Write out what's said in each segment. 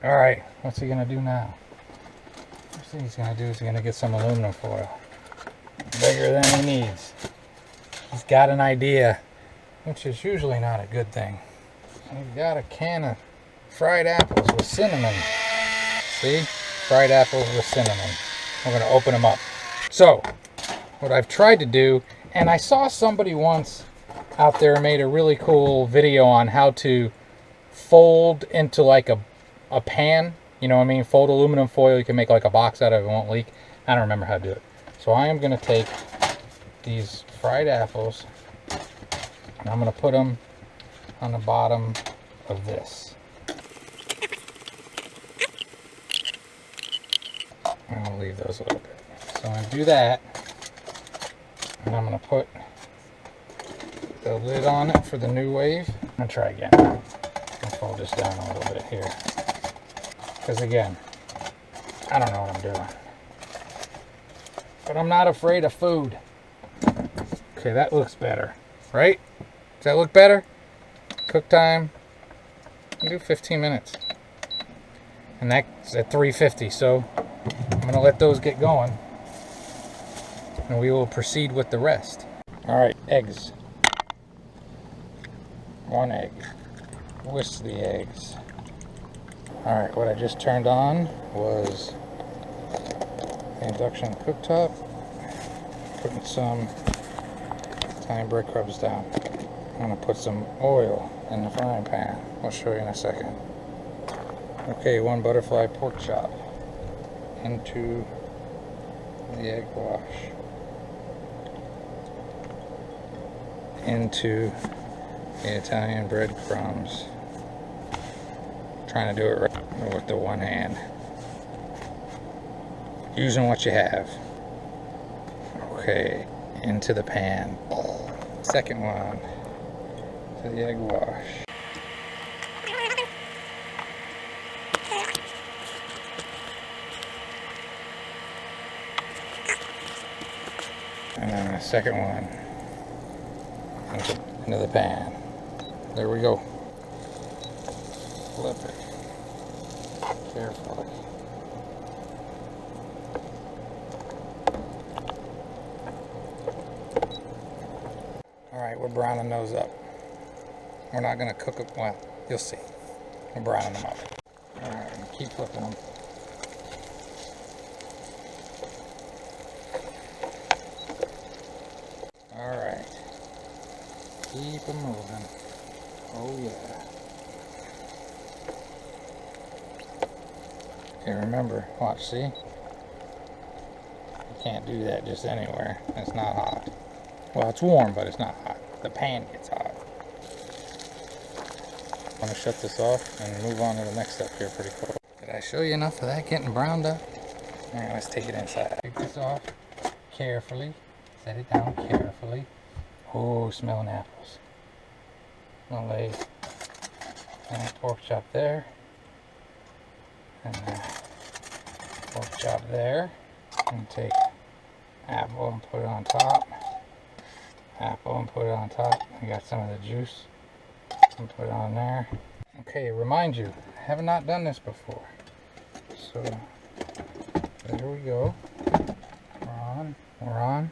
All right, what's he gonna do now? First thing he's gonna do is he's gonna get some aluminum foil. Bigger than he needs. He's got an idea, which is usually not a good thing. He's got a can of fried apples with cinnamon. See? Fried apples with cinnamon. We're gonna open them up. So, what I've tried to do, and I saw somebody once out there made a really cool video on how to fold into like a pan. You know what I mean? Fold aluminum foil. You can make like a box out of it. It won't leak. I don't remember how to do it. So I am going to take these fried apples and I'm going to put them on the bottom of this. I'm going to leave those a little bit. So I'm going to do that. And I'm going to put the lid on it for the new wave. I'm going to try again. I'll fold this down a little bit here. Because again, I don't know what I'm doing. But I'm not afraid of food. Okay, that looks better, right? Does that look better? Cook time, I'll do 15 minutes. And that's at 350, so I'm gonna let those get going. And we will proceed with the rest. All right, eggs. 1 egg. Whisk the eggs. All right, what I just turned on was the induction cooktop. Putting some Italian breadcrumbs down. I'm gonna put some oil in the frying pan. I'll show you in a second. Okay, 1 butterfly pork chop into the egg wash. Into the Italian breadcrumbs. Trying to do it right with the one hand. Using what you have. Okay, into the pan. Second one to the egg wash. And then the second one into the pan. There we go. Flip it carefully. Alright, we're browning those up. We're not going to cook them. Well, you'll see. We're browning them up. Alright, keep flipping them. Alright. Keep them moving. Oh yeah. Okay, remember, watch, see? You can't do that just anywhere. It's not hot. Well, it's warm, but it's not hot. The pan gets hot. I'm going to shut this off and move on to the next step here pretty quick. Did I show you enough of that getting browned up? Alright, let's take it inside. Take this off carefully. Set it down carefully. Oh, smelling apples. I'm going to lay that pork chop there. And pork chop there. And take apple and put it on top. Apple and put it on top. I got some of the juice and put it on there. Okay, remind you, I have not done this before. So there we go. We're on.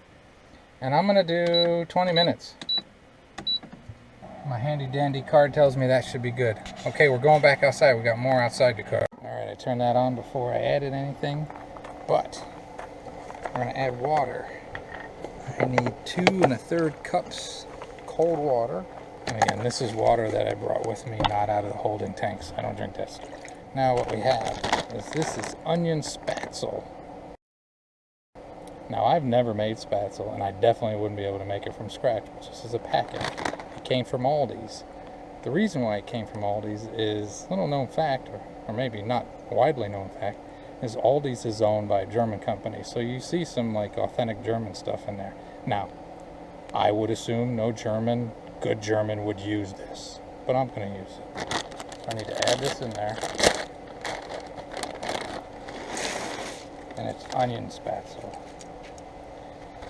And I'm gonna do 20 minutes. My handy dandy card tells me that should be good. Okay, we're going back outside. We got more outside to cook. Alright, I turned that on before I added anything. But we're gonna add water. I need 2 1/3 cups cold water. And again, this is water that I brought with me, not out of the holding tanks. I don't drink that stuff. Now what we have is this is onion Spaetzle. Now I've never made Spaetzle, and I definitely wouldn't be able to make it from scratch. This is a packet. It came from Aldi's. The reason why it came from Aldi's is, little known fact, or maybe not widely known fact, is Aldi's is owned by a German company. So you see some like authentic German stuff in there. Now, I would assume no German, good German would use this, but I'm going to use it. So I need to add this in there. And it's onion Spaetzle.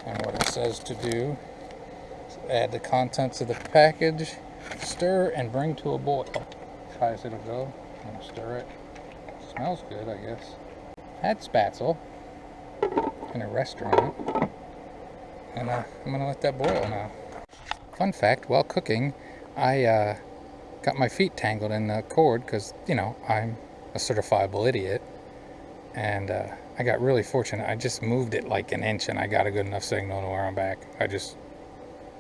And what it says to do is add the contents of the package, stir and bring to a boil. As high as it'll go. I'm going to stir it. Smells good, I guess. Had Spaetzle in a restaurant, and I'm gonna let that boil now. Fun fact, while cooking, I got my feet tangled in the cord because, you know, I'm a certifiable idiot, and I got really fortunate. I just moved it like an inch and I got a good enough signal to where I'm back. I just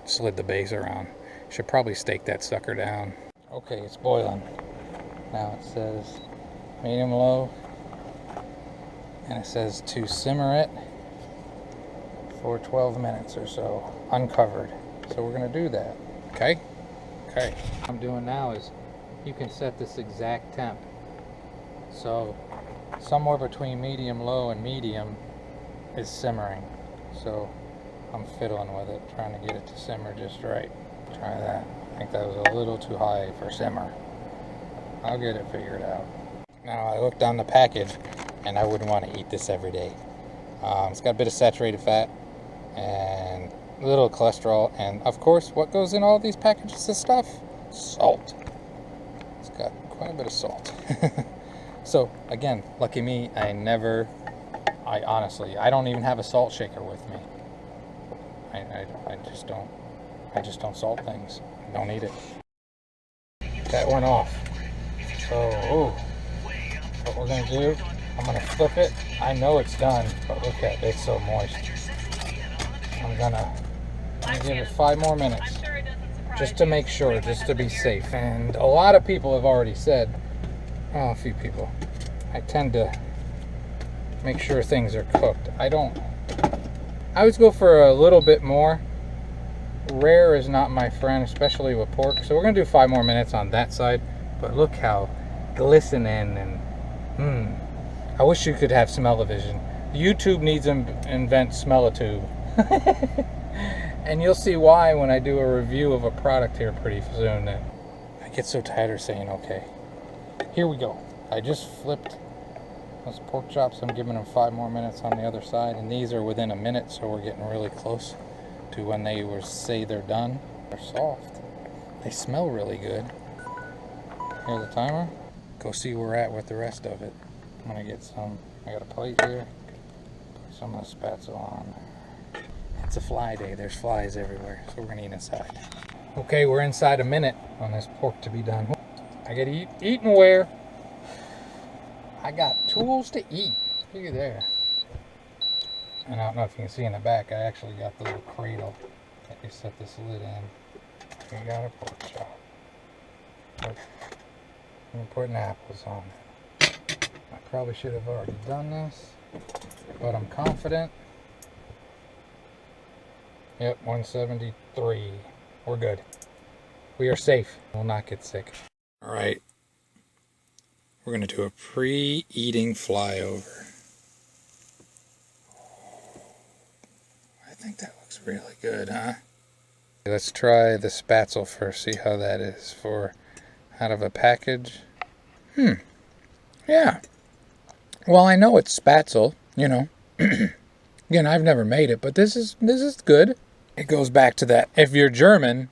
slid the base around. Should probably stake that sucker down. Okay, it's boiling. Now it says medium low, and it says to simmer it for 12 minutes or so, uncovered. So we're gonna do that, okay? Okay. What I'm doing now is, you can set this exact temp. So somewhere between medium low and medium is simmering. So I'm fiddling with it, trying to get it to simmer just right. Try that. I think that was a little too high for simmer. I'll get it figured out. Now I looked on the package, and I wouldn't want to eat this every day. It's got a bit of saturated fat and a little cholesterol, and of course, what goes in all these packages of stuff? Salt. It's got quite a bit of salt. So again, lucky me, I honestly don't even have a salt shaker with me. I just don't salt things. I don't eat it. That went off. So, what we're gonna do, I'm gonna flip it. I know it's done, but look at it, it's so moist. I'm gonna give it 5 more minutes, just to make sure, just to be safe. And a lot of people have already said, well, a few people, I tend to make sure things are cooked. I always go for a little bit more. Rare is not my friend, especially with pork. So we're gonna do 5 more minutes on that side. But look how glistening and I wish you could have smell-o-vision. YouTube needs to invent smell-o-tube. And you'll see why when I do a review of a product here pretty soon. That I get so tired of saying okay. Here we go. I just flipped those pork chops. I'm giving them 5 more minutes on the other side, and these are within a minute, so we're getting really close to when they say they're done. They're soft. They smell really good. Here's the timer. Go see where we're at with the rest of it. I'm gonna get some. I got a plate here. Put some of the Spaetzle on. It's a fly day. There's flies everywhere, so we're gonna eat inside. Okay, we're inside a minute on this pork to be done. I gotta eat and wear. I got tools to eat. Look at there. And I don't know if you can see in the back, I actually got the little cradle that you set this lid in. We got a pork chop. I'm putting apples on it. I probably should have already done this, but I'm confident. Yep, 173. We're good. We are safe. We'll not get sick. All right. We're going to do a pre-eating flyover. I think that looks really good, huh? Let's try the Spaetzle first, see how that is for out of a package. Yeah. Well, I know it's Spaetzle, you know. Again, I've never made it, but this is good. It goes back to that. If you're German,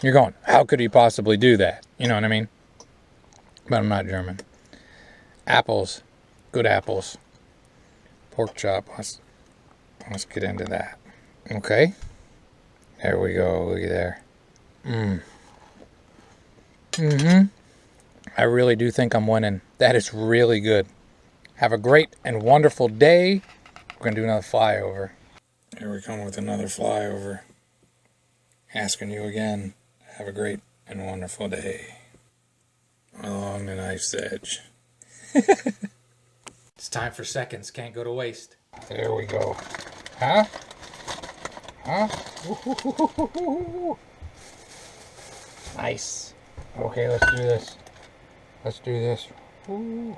you're going, how could he possibly do that? You know what I mean? But I'm not German. Apples. Good apples. Pork chop. Let's get into that. Okay. There we go. Look at there. I really do think I'm winning. That is really good. Have a great and wonderful day. We're going to do another flyover. Here we come with another flyover. Asking you again, have a great and wonderful day. Along the knife's edge. It's time for seconds. Can't go to waste. There we go. Huh? Huh? Nice. Okay, let's do this. Let's do this. Ooh.